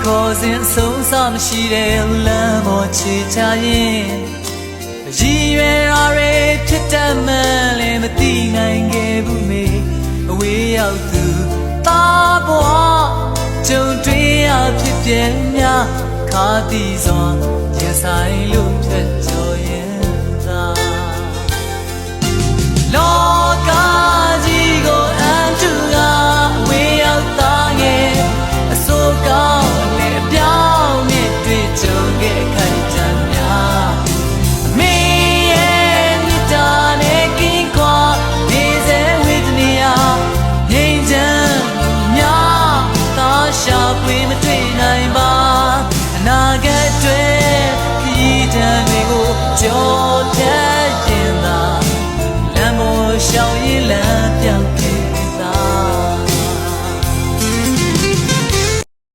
ခေါ်စဉ်ဆုံးစမရှိတဲ့လမ်းပေါ်ချေချရင်ရည်ရွယ်ရာတွေဖြစ်တတ်မှန်းလည်းမသိနိုင်ခဲ့ဘူးမေအဝေးရောက်သူသားဘွားကြုံတွေ့ရဖြစ်ပြဲများခါတီစွာရင်ဆိုင်လို့ဖြတ်ကျော်ရင်သာလောကကြီးကိုအန်တူကအဝေးရောက်သားငယ်အစိုးကောင်းနဲ့အပြောင်းနဲ့တွေ့ကြုံခဲ့ခိုင်ကြများအမေရဲ့မြတ်တာနဲ့ကင်းကွာနေစေဝေဒနာငြိမ်းချမ်းများသာရှာဖွေမတွေ့နိုင်ပါအနာဂတ်တွေခရီးတန်တွေကိုကြော်ဖြတ်